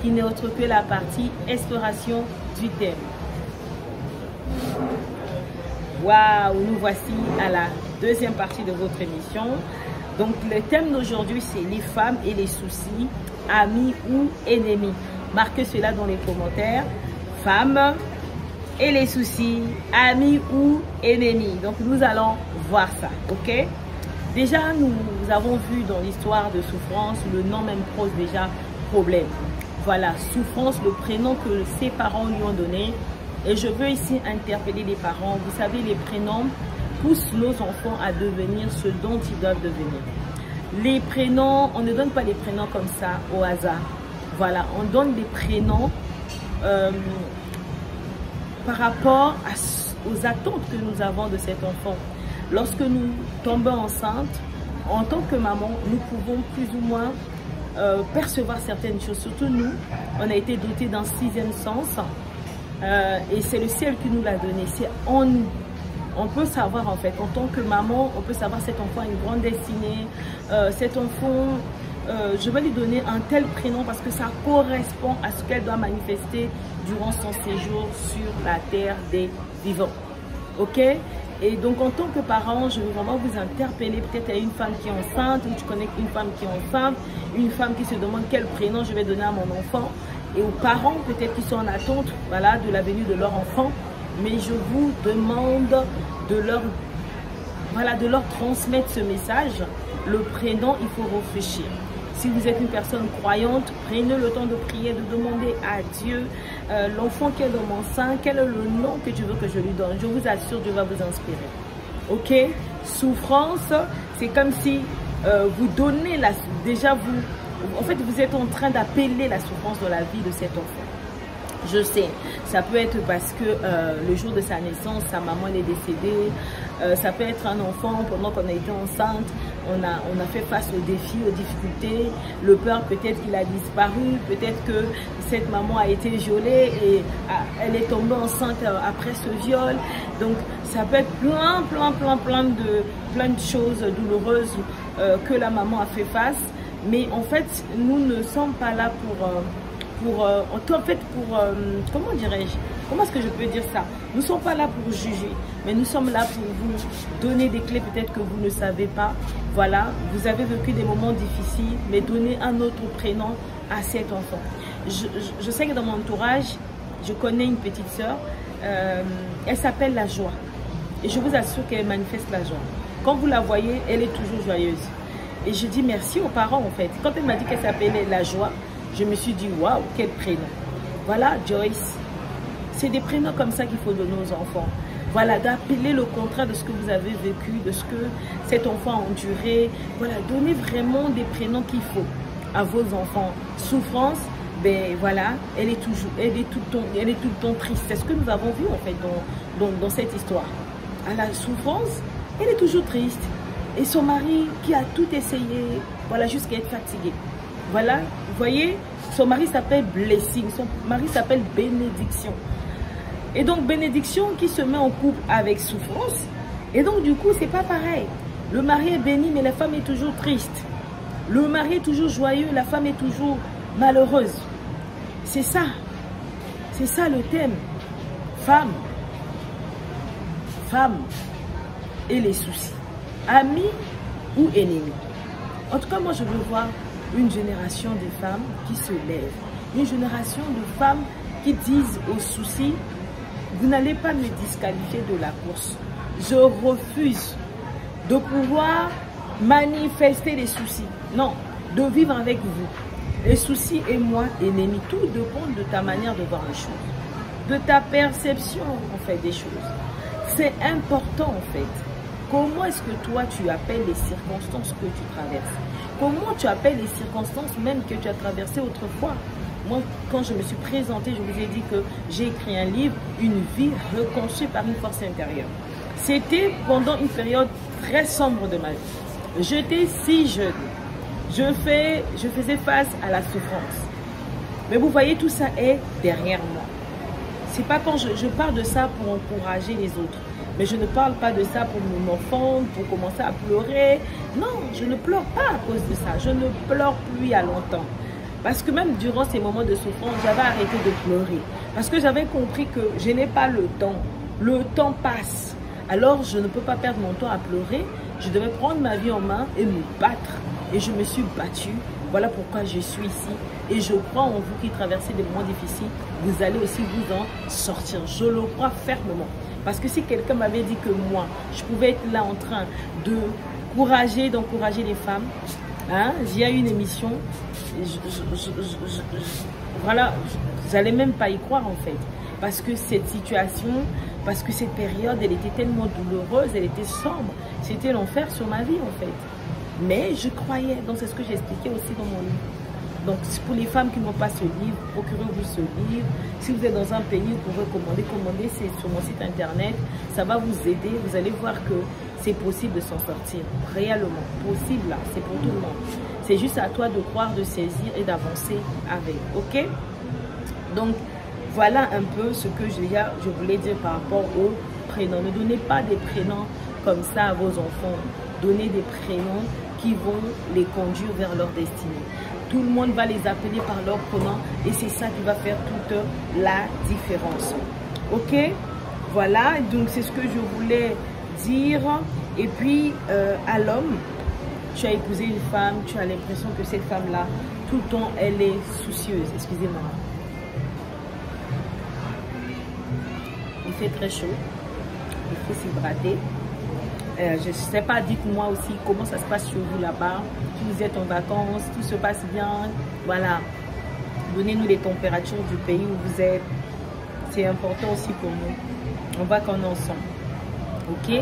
qui n'est autre que la partie exploration du thème. Waouh, nous voici à la deuxième partie de votre émission. Donc le thème d'aujourd'hui, c'est les femmes et les soucis, amis ou ennemis. Marquez cela dans les commentaires. Femmes et les soucis, amis ou ennemis. Donc nous allons voir ça, ok? Déjà, nous avons vu dans l'histoire de Souffrance, le nom même pose déjà problème. Voilà, Souffrance, le prénom que ses parents lui ont donné. Et je veux ici interpeller les parents. Vous savez, les prénoms poussent nos enfants à devenir ce dont ils doivent devenir. Les prénoms, on ne donne pas les prénoms comme ça au hasard. Voilà, on donne des prénoms par rapport aux attentes que nous avons de cet enfant. Lorsque nous tombons enceintes, en tant que maman, nous pouvons plus ou moins percevoir certaines choses. Surtout nous, on a été dotés d'un sixième sens et c'est le ciel qui nous l'a donné. C'est en nous. On peut savoir en fait, en tant que maman, on peut savoir cet enfant a une grande destinée, cet enfant, je vais lui donner un tel prénom parce que ça correspond à ce qu'elle doit manifester durant son séjour sur la terre des vivants. Ok? Et donc, en tant que parent, je veux vraiment vous interpeller. Peut-être à une femme qui est enceinte, ou tu connais une femme qui est enceinte, une femme qui se demande quel prénom je vais donner à mon enfant. Et aux parents, peut-être qui sont en attente, voilà, de la venue de leur enfant. Mais je vous demande de leur transmettre ce message. Le prénom, il faut réfléchir. Si vous êtes une personne croyante, prenez le temps de prier, de demander à Dieu l'enfant qui est dans mon sein, quel est le nom que tu veux que je lui donne. Je vous assure, Dieu va vous inspirer. Ok? Souffrance, c'est comme si vous donnez déjà vous, en fait, vous êtes en train d'appeler la souffrance dans la vie de cet enfant. Je sais, ça peut être parce que le jour de sa naissance, sa maman est décédée. Ça peut être un enfant, pendant qu'on a été enceinte, on a fait face aux défis, aux difficultés. Le père, peut-être qu'il a disparu, peut-être que cette maman a été violée et elle est tombée enceinte après ce viol. Donc, ça peut être plein de choses douloureuses que la maman a fait face. Mais en fait, nous ne sommes pas là comment dirais-je, comment est-ce que je peux dire ça? Nous ne sommes pas là pour juger, mais nous sommes là pour vous donner des clés peut-être que vous ne savez pas. Voilà, vous avez vécu des moments difficiles, mais donnez un autre prénom à cet enfant. Je sais que dans mon entourage, je connais une petite sœur, elle s'appelle la joie. Et je vous assure qu'elle manifeste la joie. Quand vous la voyez, elle est toujours joyeuse. Et je dis merci aux parents en fait. Quand elle m'a dit qu'elle s'appelait la joie, je me suis dit, waouh, quel prénom. Voilà, Joyce. C'est des prénoms comme ça qu'il faut donner aux enfants. Voilà, d'appeler le contraire de ce que vous avez vécu, de ce que cet enfant a enduré. Voilà, donnez vraiment des prénoms qu'il faut à vos enfants. Souffrance, ben voilà, elle est tout le temps triste. C'est ce que nous avons vu en fait dans cette histoire. À la souffrance, elle est toujours triste. Et son mari qui a tout essayé, voilà, jusqu'à être fatigué. Voilà, vous voyez, son mari s'appelle Blessing, son mari s'appelle Bénédiction. Et donc, Bénédiction qui se met en couple avec Souffrance. Et donc, du coup, c'est pas pareil. Le mari est béni, mais la femme est toujours triste. Le mari est toujours joyeux, la femme est toujours malheureuse. C'est ça. C'est ça le thème. Femme. Femme et les soucis. Amis ou ennemis. En tout cas, moi, je veux voir une génération de femmes qui se lèvent, une génération de femmes qui disent aux soucis, vous n'allez pas me disqualifier de la course. Je refuse de pouvoir manifester les soucis. Non, de vivre avec vous. Les soucis et moi, ennemis, tout dépend de ta manière de voir les choses, de ta perception en fait des choses. C'est important en fait. Comment est-ce que toi tu appelles les circonstances que tu traverses? Comment tu appelles les circonstances même que tu as traversées autrefois? Moi, quand je me suis présentée, je vous ai dit que j'ai écrit un livre, Une vie reconstruite par une force intérieure. C'était pendant une période très sombre de ma vie. J'étais si jeune. Je faisais face à la souffrance. Mais vous voyez, tout ça est derrière moi. C'est pas quand je parle de ça pour encourager les autres. Mais je ne parle pas de ça pour me m'offendre, pour commencer à pleurer. Non, je ne pleure pas à cause de ça. Je ne pleure plus à longtemps. Parce que même durant ces moments de souffrance, j'avais arrêté de pleurer. Parce que j'avais compris que je n'ai pas le temps. Le temps passe. Alors, je ne peux pas perdre mon temps à pleurer. Je devais prendre ma vie en main et me battre. Et je me suis battue. Voilà pourquoi je suis ici. Et je crois en vous qui traversez des moments difficiles. Vous allez aussi vous en sortir. Je le crois fermement. Parce que si quelqu'un m'avait dit que moi, je pouvais être là en train d'encourager les femmes, hein, il y a une émission, voilà, j'allais même pas y croire en fait. Parce que cette situation, parce que cette période, elle était tellement douloureuse, elle était sombre. C'était l'enfer sur ma vie en fait. Mais je croyais, donc c'est ce que j'ai expliqué aussi dans mon livre. Donc pour les femmes qui n'ont pas ce livre, procurez-vous ce livre. Si vous êtes dans un pays, vous pouvez commander, c'est sur mon site internet. Ça va vous aider, vous allez voir que c'est possible de s'en sortir. Réellement, possible là, c'est pour tout le monde. C'est juste à toi de croire, de saisir et d'avancer avec, ok? Donc voilà un peu ce que je voulais dire par rapport aux prénoms. Ne donnez pas des prénoms comme ça à vos enfants. Donnez des prénoms qui vont les conduire vers leur destinée. Tout le monde va les appeler par leur prénom et c'est ça qui va faire toute la différence. Ok? Voilà, donc c'est ce que je voulais dire. Et puis, à l'homme, tu as épousé une femme, tu as l'impression que cette femme-là, tout le temps, elle est soucieuse. Excusez-moi. Il fait très chaud. Il faut s'hydrater. Je ne sais pas, dites-moi aussi comment ça se passe chez vous là-bas. Si vous êtes en vacances, tout se passe bien. Voilà. Donnez-nous les températures du pays où vous êtes. C'est important aussi pour nous. On va qu'on est ensemble. Ok?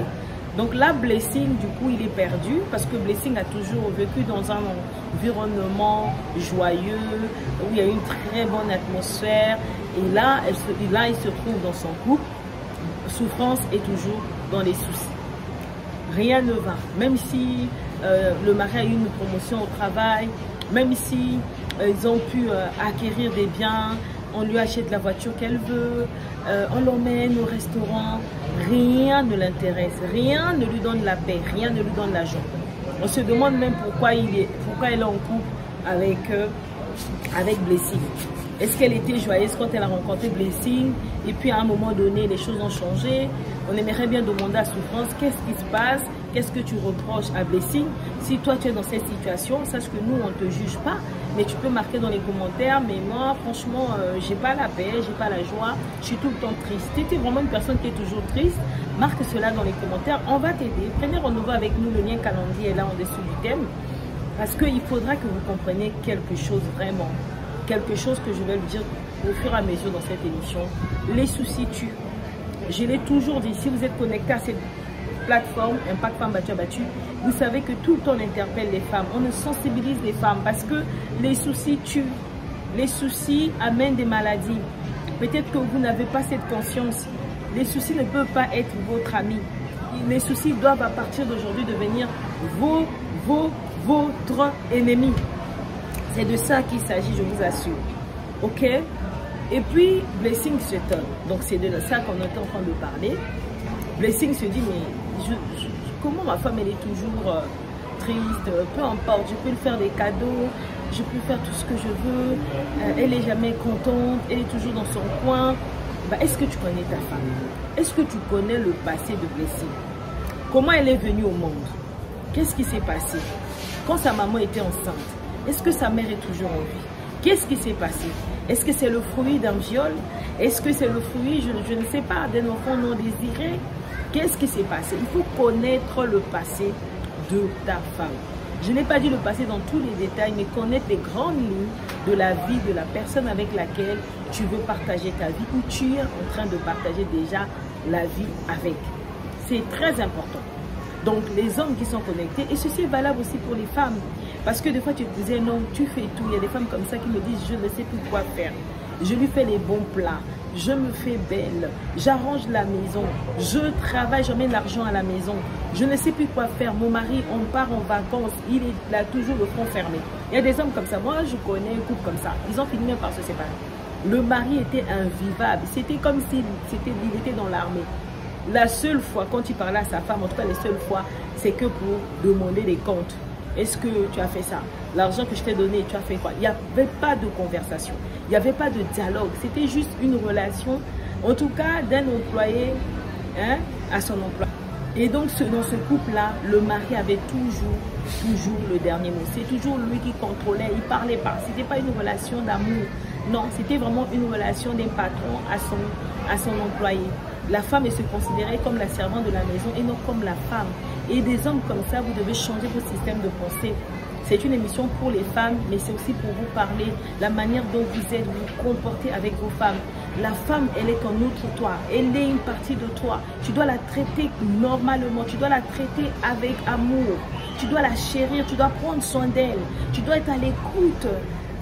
Donc là, Blessing, du coup, il est perdu parce que Blessing a toujours vécu dans un environnement joyeux, où il y a une très bonne atmosphère. Et là, il se trouve dans son couple. Souffrance est toujours dans les soucis. Rien ne va. Même si le mari a eu une promotion au travail, même si ils ont pu acquérir des biens, on lui achète la voiture qu'elle veut, on l'emmène au restaurant, rien ne l'intéresse, rien ne lui donne la paix, rien ne lui donne la joie. On se demande même pourquoi elle est en couple avec Blessing. Est-ce qu'elle était joyeuse quand elle a rencontré Blessing? Et puis à un moment donné, les choses ont changé. On aimerait bien demander à Souffrance, qu'est-ce qui se passe? Qu'est-ce que tu reproches à Blessing? Si toi tu es dans cette situation, sache que nous on ne te juge pas. Mais tu peux marquer dans les commentaires, mais moi franchement, j'ai pas la paix, j'ai pas la joie, je suis tout le temps triste. Si tu es vraiment une personne qui est toujours triste, marque cela dans les commentaires, on va t'aider. Prenez rendez-vous avec nous, le lien calendrier est là en dessous du thème. Parce qu'il faudra que vous compreniez quelque chose vraiment. Quelque chose que je vais vous dire au fur et à mesure dans cette émission. Les soucis tuent. Je l'ai toujours dit, si vous êtes connecté à cette plateforme Impact Femme Battue Abattue, vous savez que tout le temps on interpelle les femmes, on sensibilise les femmes parce que les soucis tuent. Les soucis amènent des maladies. Peut-être que vous n'avez pas cette conscience. Les soucis ne peuvent pas être votre ami. Les soucis doivent à partir d'aujourd'hui devenir votre ennemi. C'est de ça qu'il s'agit, je vous assure. Ok? Et puis, Blessing s'étonne. Donc, c'est de ça qu'on est en train de parler. Blessing se dit, mais comment ma femme, elle est toujours triste? Peu importe, je peux lui faire des cadeaux, je peux faire tout ce que je veux. Elle n'est jamais contente, elle est toujours dans son coin. Bah, est-ce que tu connais ta femme? Est-ce que tu connais le passé de Blessing? Comment elle est venue au monde? Qu'est-ce qui s'est passé? Quand sa maman était enceinte, est-ce que sa mère est toujours en vie? Qu'est-ce qui s'est passé? Est-ce que c'est le fruit d'un viol? Est-ce que c'est le fruit, je ne sais pas, d'un enfant non désiré? Qu'est-ce qui s'est passé? Il faut connaître le passé de ta femme. Je n'ai pas dit le passé dans tous les détails, mais connaître les grandes lignes de la vie de la personne avec laquelle tu veux partager ta vie ou tu es en train de partager déjà la vie avec. C'est très important. Donc, les hommes qui sont connectés, et ceci est valable aussi pour les femmes. Parce que des fois, tu te disais, non, tu fais tout. Il y a des femmes comme ça qui me disent, je ne sais plus quoi faire. Je lui fais les bons plats. Je me fais belle. J'arrange la maison. Je travaille, j'emmène l'argent à la maison. Je ne sais plus quoi faire. Mon mari, on part en vacances. Il a toujours le front fermé. Il y a des hommes comme ça. Moi, je connais un couple comme ça. Ils ont fini même par se séparer. Le mari était invivable. C'était comme s'il était dans l'armée. La seule fois, quand il parlait à sa femme, en tout cas les seules fois, c'est que pour demander des comptes. Est-ce que tu as fait ça? L'argent que je t'ai donné, tu as fait quoi? Il n'y avait pas de conversation. Il n'y avait pas de dialogue. C'était juste une relation, en tout cas, d'un employé à son emploi. Et donc, dans ce couple-là, le mari avait toujours le dernier mot. C'est toujours lui qui contrôlait, il parlait pas. Ce n'était pas une relation d'amour. Non, c'était vraiment une relation d'un patron à son employé. La femme est se considérait comme la servante de la maison et non comme la femme. Et des hommes comme ça, vous devez changer votre système de pensée. C'est une émission pour les femmes, mais c'est aussi pour vous parler, la manière dont vous êtes, vous comportez avec vos femmes. La femme, elle est un autre toi, elle est une partie de toi. Tu dois la traiter normalement, tu dois la traiter avec amour. Tu dois la chérir, tu dois prendre soin d'elle, tu dois être à l'écoute.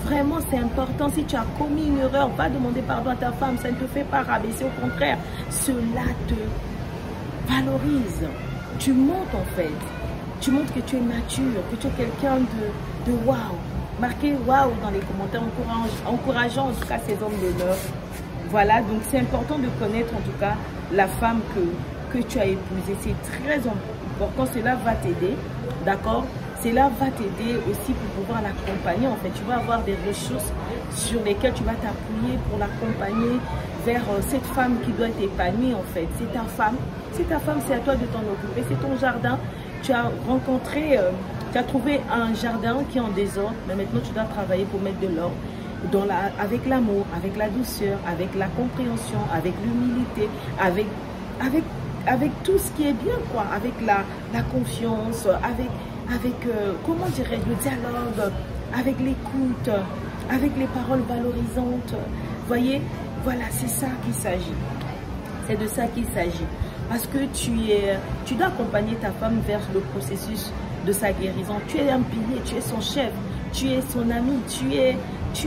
Vraiment, c'est important. Si tu as commis une erreur, va demander pardon à ta femme. Ça ne te fait pas rabaisser. Au contraire, cela te valorise. Tu montes en fait. Tu montres que tu es mature, que tu es quelqu'un de waouh. Marquez waouh dans les commentaires, encourageant en tout cas ces hommes d'honneur. Voilà, donc c'est important de connaître en tout cas la femme que tu as épousée. C'est très important. Cela va t'aider, d'accord? Cela va t'aider aussi pour pouvoir l'accompagner. En fait, tu vas avoir des ressources sur lesquelles tu vas t'appuyer pour l'accompagner vers cette femme qui doit être épanouie. En fait, c'est ta femme. C'est ta femme, c'est à toi de t'en occuper. C'est ton jardin. Tu as rencontré, tu as trouvé un jardin qui est en désordre. Mais maintenant, tu dois travailler pour mettre de l'ordre. Avec l'amour, avec la douceur, avec la compréhension, avec l'humilité, avec tout ce qui est bien, quoi. Avec la confiance, avec comment dirais-je, le dialogue, avec l'écoute, avec les paroles valorisantes. Voyez, voilà, c'est ça qu'il s'agit. C'est de ça qu'il s'agit. Parce que tu dois accompagner ta femme vers le processus de sa guérison. Tu es un pilier, tu es son chef, tu es son ami, tu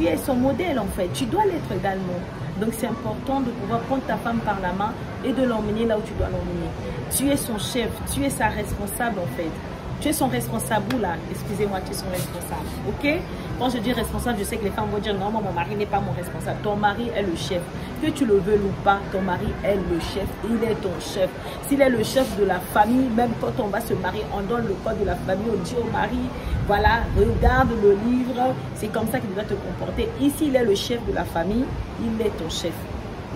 es son modèle en fait. Tu dois l'être également. Donc c'est important de pouvoir prendre ta femme par la main et de l'emmener là où tu dois l'emmener. Tu es son chef, tu es sa responsable en fait. Tu es son responsable là, excusez-moi, tu es son responsable, ok? Quand je dis responsable, je sais que les femmes vont dire non, moi, mon mari n'est pas mon responsable. Ton mari est le chef. Que tu le veuilles ou pas, ton mari est le chef. Il est ton chef. S'il est le chef de la famille, même quand on va se marier, on donne le code de la famille, on dit au mari, voilà, regarde le livre, c'est comme ça qu'il doit te comporter. Ici, il est le chef de la famille, il est ton chef.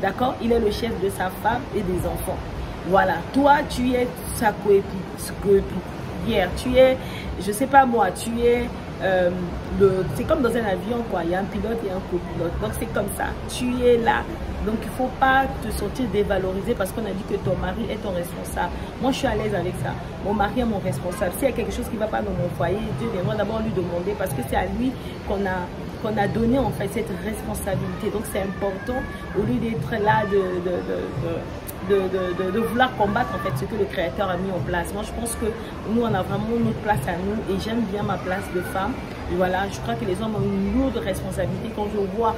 D'accord? Il est le chef de sa femme et des enfants. Voilà, toi, tu es sa coéquipière. Tu es, je sais pas moi, tu es c'est comme dans un avion quoi, il y a un pilote et un copilote, donc c'est comme ça, tu es là, donc il faut pas te sentir dévalorisé parce qu'on a dit que ton mari est ton responsable. Moi je suis à l'aise avec ça, mon mari est mon responsable. S'il y a quelque chose qui va pas dans mon foyer, Dieu viendra d'abord lui demander parce que c'est à lui qu'on a donné en fait cette responsabilité. Donc c'est important, au lieu d'être là de vouloir combattre en fait ce que le Créateur a mis en place. Moi je pense que nous on a vraiment notre place à nous et j'aime bien ma place de femme. Et voilà, je crois que les hommes ont une lourde responsabilité. Quand je vois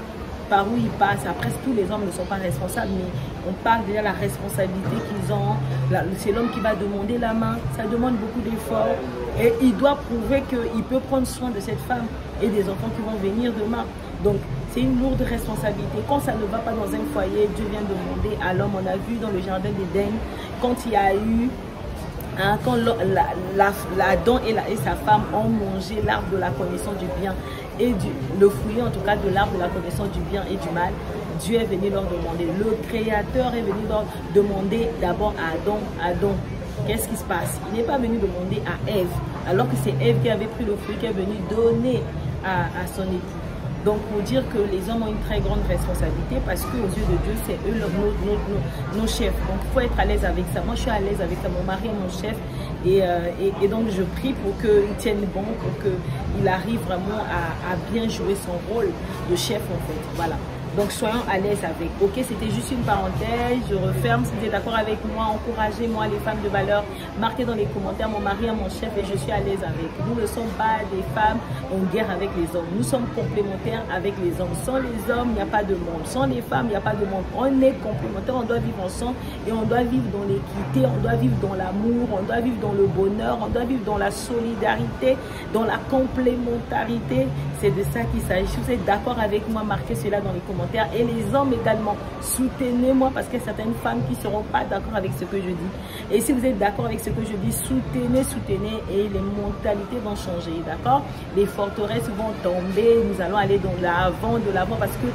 par où ils passent, après tous les hommes ne sont pas responsables, mais on parle déjà de la responsabilité qu'ils ont. C'est l'homme qui va demander la main, ça demande beaucoup d'efforts et il doit prouver qu'il peut prendre soin de cette femme et des enfants qui vont venir demain. Donc c'est une lourde responsabilité. Quand ça ne va pas dans un foyer, Dieu vient demander à l'homme. On a vu dans le jardin d'Éden, quand il y a eu, quand Adam et sa femme ont mangé l'arbre de la connaissance du bien et le fruit en tout cas de l'arbre de la connaissance du bien et du mal, Dieu est venu leur demander. Le Créateur est venu leur demander d'abord à Adam, qu'est-ce qui se passe? Il n'est pas venu demander à Ève, alors que c'est Ève qui avait pris le fruit, qui est venu donner à son époux. Donc, pour dire que les hommes ont une très grande responsabilité parce qu'aux yeux de Dieu, c'est eux nos chefs. Donc, il faut être à l'aise avec ça. Moi, je suis à l'aise avec ça. Mon mari est mon chef. Et donc, je prie pour qu'il tienne bon, pour qu'il arrive vraiment à bien jouer son rôle de chef, en fait. Voilà. Donc, soyons à l'aise avec. Ok, c'était juste une parenthèse. Je referme. Si vous êtes d'accord avec moi, encouragez-moi, les femmes de valeur. Marquez dans les commentaires, mon mari est mon chef et je suis à l'aise avec. Nous ne sommes pas des femmes en guerre avec les hommes. Nous sommes complémentaires avec les hommes. Sans les hommes, il n'y a pas de monde. Sans les femmes, il n'y a pas de monde. On est complémentaires, on doit vivre ensemble et on doit vivre dans l'équité, on doit vivre dans l'amour, on doit vivre dans le bonheur, on doit vivre dans la solidarité, dans la complémentarité. C'est de ça qu'il s'agit. Si vous êtes d'accord avec moi, marquez cela dans les commentaires. commentaires. Et les hommes également, soutenez-moi parce qu'il y a certaines femmes qui ne seront pas d'accord avec ce que je dis. Et si vous êtes d'accord avec ce que je dis, soutenez et les mentalités vont changer, d'accord? Les forteresses vont tomber, nous allons aller de l'avant parce que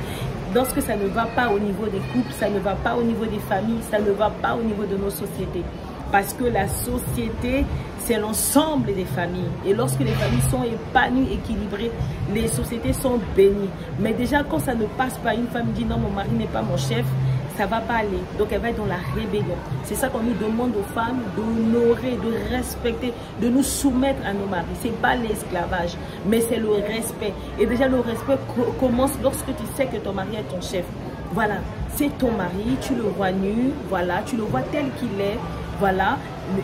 lorsque ça ne va pas au niveau des couples, ça ne va pas au niveau des familles, ça ne va pas au niveau de nos sociétés. Parce que la société, c'est l'ensemble des familles. Et lorsque les familles sont épanouies, équilibrées, les sociétés sont bénies. Mais déjà, quand ça ne passe pas, une femme dit non, mon mari n'est pas mon chef, ça ne va pas aller. Donc, elle va être dans la rébellion. C'est ça qu'on nous demande aux femmes d'honorer, de respecter, de nous soumettre à nos maris. Ce n'est pas l'esclavage, mais c'est le respect. Et déjà, le respect commence lorsque tu sais que ton mari est ton chef. Voilà, c'est ton mari, tu le vois nu, voilà, tu le vois tel qu'il est. Voilà,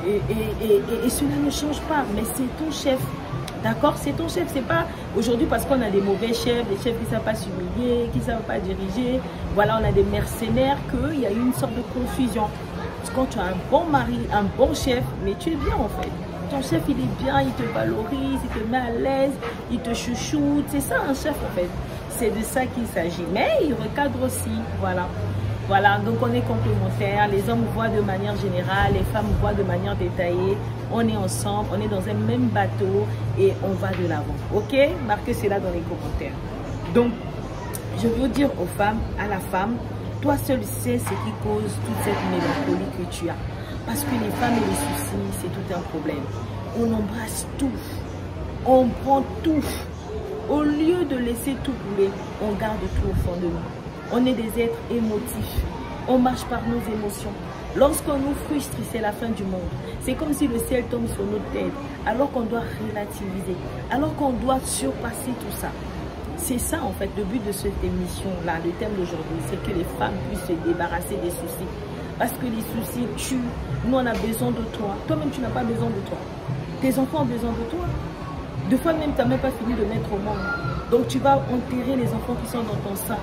et cela ne change pas, mais c'est ton chef, d'accord? C'est ton chef, c'est pas aujourd'hui parce qu'on a des mauvais chefs, des chefs qui ne savent pas s'humilier, qui ne savent pas diriger, voilà, on a des mercenaires, qu'il y a une sorte de confusion. Parce que quand tu as un bon mari, un bon chef, mais tu es bien en fait. Ton chef, il est bien, il te valorise, il te met à l'aise, il te chouchoute, c'est ça un chef en fait. C'est de ça qu'il s'agit, mais il recadre aussi, voilà. Voilà, donc on est complémentaires, les hommes voient de manière générale, les femmes voient de manière détaillée, on est ensemble, on est dans un même bateau et on va de l'avant, ok? Marquez cela dans les commentaires. Donc, je veux dire aux femmes, à la femme, toi seul sais ce qui cause toute cette mélancolie que tu as. Parce que les femmes et les soucis, c'est tout un problème. On embrasse tout, on prend tout. Au lieu de laisser tout couler, on garde tout au fond de nous. On est des êtres émotifs. On marche par nos émotions. Lorsqu'on nous frustre, c'est la fin du monde. C'est comme si le ciel tombe sur notre tête, alors qu'on doit relativiser, alors qu'on doit surpasser tout ça. C'est ça en fait le but de cette émission-là, le thème d'aujourd'hui, c'est que les femmes puissent se débarrasser des soucis. Parce que les soucis tuent. Nous, on a besoin de toi. Toi-même, tu n'as pas besoin de toi. Tes enfants ont besoin de toi. Deux fois même, tu n'as même pas fini de mettre au monde. Donc, tu vas enterrer les enfants qui sont dans ton sein.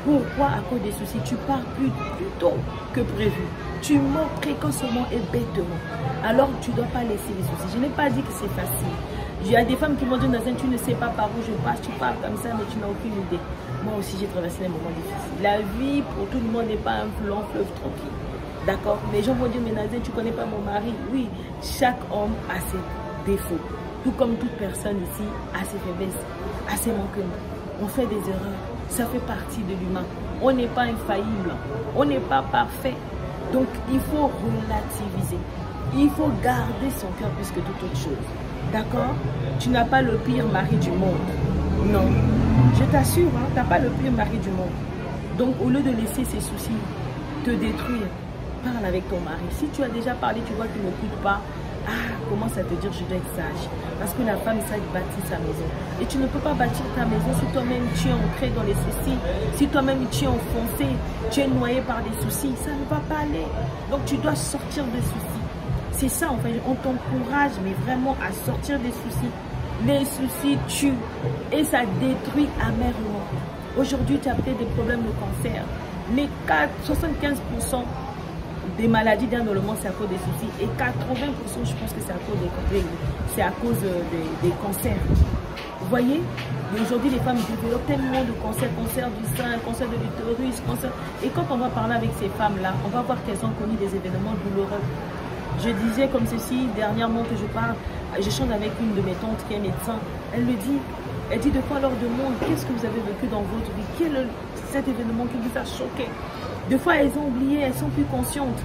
Pourquoi? À cause des soucis. Tu pars plus tôt que prévu. Tu mens précocement et bêtement. Alors, tu ne dois pas laisser les soucis. Je n'ai pas dit que c'est facile. Il y a des femmes qui m'ont dit, Nazaine, tu ne sais pas par où je passe. Tu parles comme ça, mais tu n'as aucune idée. Moi aussi, j'ai traversé des moments difficiles. La vie, pour tout le monde, n'est pas un long fleuve tranquille. D'accord? Les gens vont dire, mais Nazaine, tu ne connais pas mon mari. Oui, chaque homme a ses défauts. Tout comme toute personne ici a ses faiblesses, a ses manquements. On fait des erreurs. Ça fait partie de l'humain. On n'est pas infaillible. On n'est pas parfait. Donc, il faut relativiser. Il faut garder son cœur plus que toute autre chose. D'accord? Tu n'as pas le pire mari du monde. Non. Je t'assure, hein, tu n'as pas le pire mari du monde. Donc, au lieu de laisser ces soucis te détruire, parle avec ton mari. Si tu as déjà parlé, tu vois qu'il ne coûte pas. Ah, commence à te dire, je dois être sage. Parce que la femme, ça bâtit sa maison. Et tu ne peux pas bâtir ta maison si toi-même tu es ancré dans les soucis. Si toi-même tu es enfoncé, tu es noyé par des soucis. Ça ne va pas aller. Donc tu dois sortir des soucis. C'est ça en fait, on t'encourage mais vraiment à sortir des soucis. Les soucis tuent et ça détruit amèrement. Aujourd'hui, tu as peut-être des problèmes de cancer. Mais 75% des maladies dans le monde, c'est à cause des soucis. Et 80%, je pense que c'est à cause des cancers. Vous voyez? Aujourd'hui, les femmes développent tellement de cancers, cancer du sein, cancer de l'utérus, cancer. Et quand on va parler avec ces femmes-là, on va voir qu'elles ont connu des événements douloureux. Je disais comme ceci, dernièrement que je parle, j'échange avec une de mes tantes qui est médecin. Elle me dit, elle dit de quoi leur demande, qu'est-ce que vous avez vécu dans votre vie? Quel est cet événement qui vous a choqué? Des fois, elles ont oublié, elles sont plus conscientes.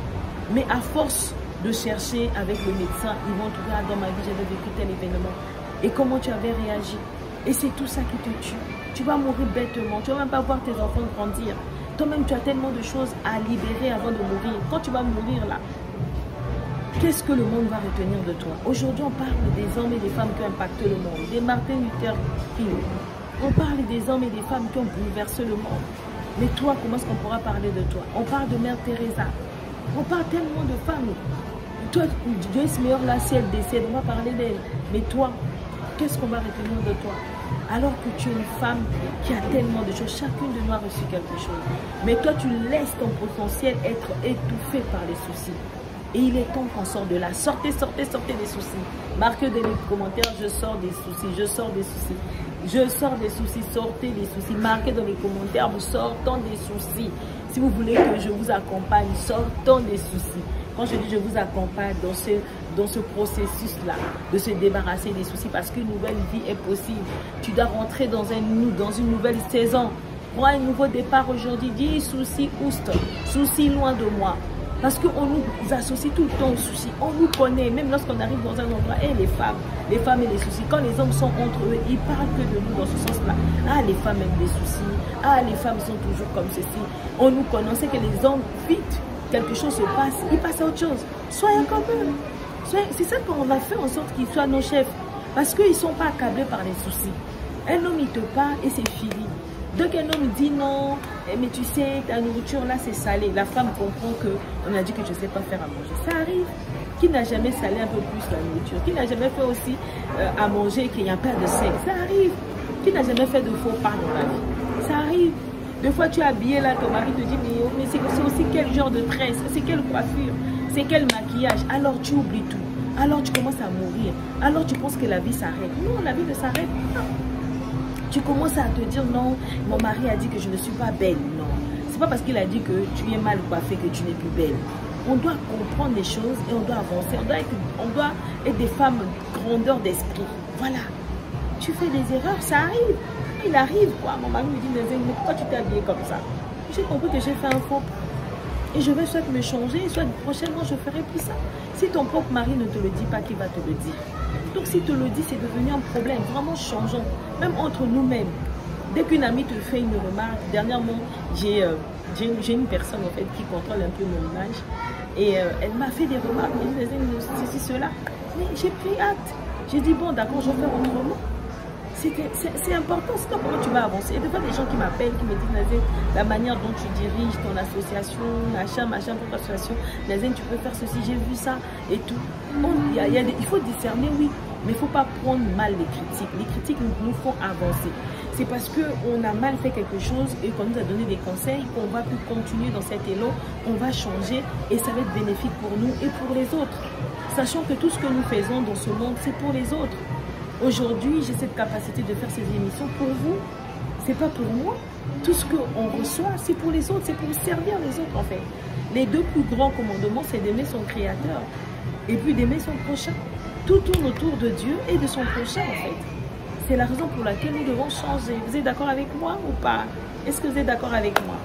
Mais à force de chercher avec le médecin, ils vont trouver, ah, dans ma vie, j'avais vécu tel événement. Et comment tu avais réagi? Et c'est tout ça qui te tue. Tu vas mourir bêtement. Tu ne vas même pas voir tes enfants grandir. Toi-même, tu as tellement de choses à libérer avant de mourir. Quand tu vas mourir là, qu'est-ce que le monde va retenir de toi? Aujourd'hui, on parle des hommes et des femmes qui ont impacté le monde. Des Martin Luther King. On parle des hommes et des femmes qui ont bouleversé le monde. Mais toi, comment est-ce qu'on pourra parler de toi? On parle de Mère Teresa. On parle tellement de femmes. Toi, Joyce Meyer, là, si elle décède, on va parler d'elle. Mais toi, qu'est-ce qu'on va retenir de toi? Alors que tu es une femme qui a tellement de choses. Chacune de nous a reçu quelque chose. Mais toi, tu laisses ton potentiel être étouffé par les soucis. Et il est temps qu'on sorte de là. Sortez, sortez, sortez des soucis. Marquez dans les commentaires, je sors des soucis, je sors des soucis. Je sors des soucis, sortez des soucis. Marquez dans les commentaires, nous sortons des soucis. Si vous voulez que je vous accompagne, sortons des soucis. Quand je dis je vous accompagne dans ce processus-là, de se débarrasser des soucis, parce qu'une nouvelle vie est possible. Tu dois rentrer dans une nouvelle saison. Prends un nouveau départ aujourd'hui. Dis soucis, oust, soucis loin de moi. Parce qu'on nous associe tout le temps aux soucis. On nous connaît, même lorsqu'on arrive dans un endroit. Et les femmes et les soucis. Quand les hommes sont entre eux, ils parlent que de nous dans ce sens-là. Ah, les femmes aiment les soucis. Ah, les femmes sont toujours comme ceci. On nous connaît, on sait que les hommes, vite, quelque chose se passe, ils passent à autre chose. Soyez comme eux. C'est ça qu'on va faire en sorte qu'ils soient nos chefs. Parce qu'ils ne sont pas accablés par les soucis. Un homme, il te parle et c'est fini. Dès qu'un homme dit non, mais tu sais, ta nourriture là c'est salé, la femme comprend qu'on a dit que je ne sais pas faire à manger. Ça arrive. Qui n'a jamais salé un peu plus la nourriture? Qui n'a jamais fait aussi à manger qu'il y a un père de sel? Ça arrive. Qui n'a jamais fait de faux pas dans la vie? Ça arrive. Des fois tu es habillé là, ton mari te dit mais c'est aussi quel genre de tresse, c'est quelle coiffure, c'est quel maquillage. Alors tu oublies tout. Alors tu commences à mourir. Alors tu penses que la vie s'arrête. Non, la vie ne s'arrête pas. Tu commences à te dire non, mon mari a dit que je ne suis pas belle. Non, c'est pas parce qu'il a dit que tu es mal coiffée que tu n'es plus belle. On doit comprendre les choses et on doit avancer. On doit être des femmes grandeur d'esprit. Voilà. Tu fais des erreurs, ça arrive. Il arrive quoi. Mon mari me dit mais pourquoi tu t'es habillée comme ça? J'ai compris que j'ai fait un faux pas. Et je vais soit me changer, soit prochainement je ferai plus ça. Si ton propre mari ne te le dit pas, qui va te le dire? Donc s'il te le dit, c'est devenu un problème. Vraiment changeons, même entre nous-mêmes. Dès qu'une amie te fait une remarque, dernièrement, j'ai une personne en fait qui contrôle un peu mon image. Et elle m'a fait des remarques, elle me disait ceci, cela. Mais j'ai pris acte. J'ai dit bon d'accord, je vais faire autrement. C'est important, c'est comment tu vas avancer. Il y a des fois des gens qui m'appellent, qui me disent Nazen, la manière dont tu diriges ton association, machin pour l'association, Nazen, tu peux faire ceci, j'ai vu ça et tout. Bon, il faut discerner, oui, mais il ne faut pas prendre mal les critiques. Les critiques nous font avancer. C'est parce qu'on a mal fait quelque chose et qu'on nous a donné des conseils qu'on va plus continuer dans cet élan, on va changer et ça va être bénéfique pour nous et pour les autres. Sachant que tout ce que nous faisons dans ce monde, c'est pour les autres. Aujourd'hui, j'ai cette capacité de faire ces émissions pour vous. C'est pas pour moi. Tout ce qu'on reçoit, c'est pour les autres, c'est pour servir les autres en fait. Les deux plus grands commandements, c'est d'aimer son Créateur et puis d'aimer son prochain. Tout tourne autour de Dieu et de son prochain en fait. C'est la raison pour laquelle nous devons changer. Vous êtes d'accord avec moi ou pas? Est-ce que vous êtes d'accord avec moi?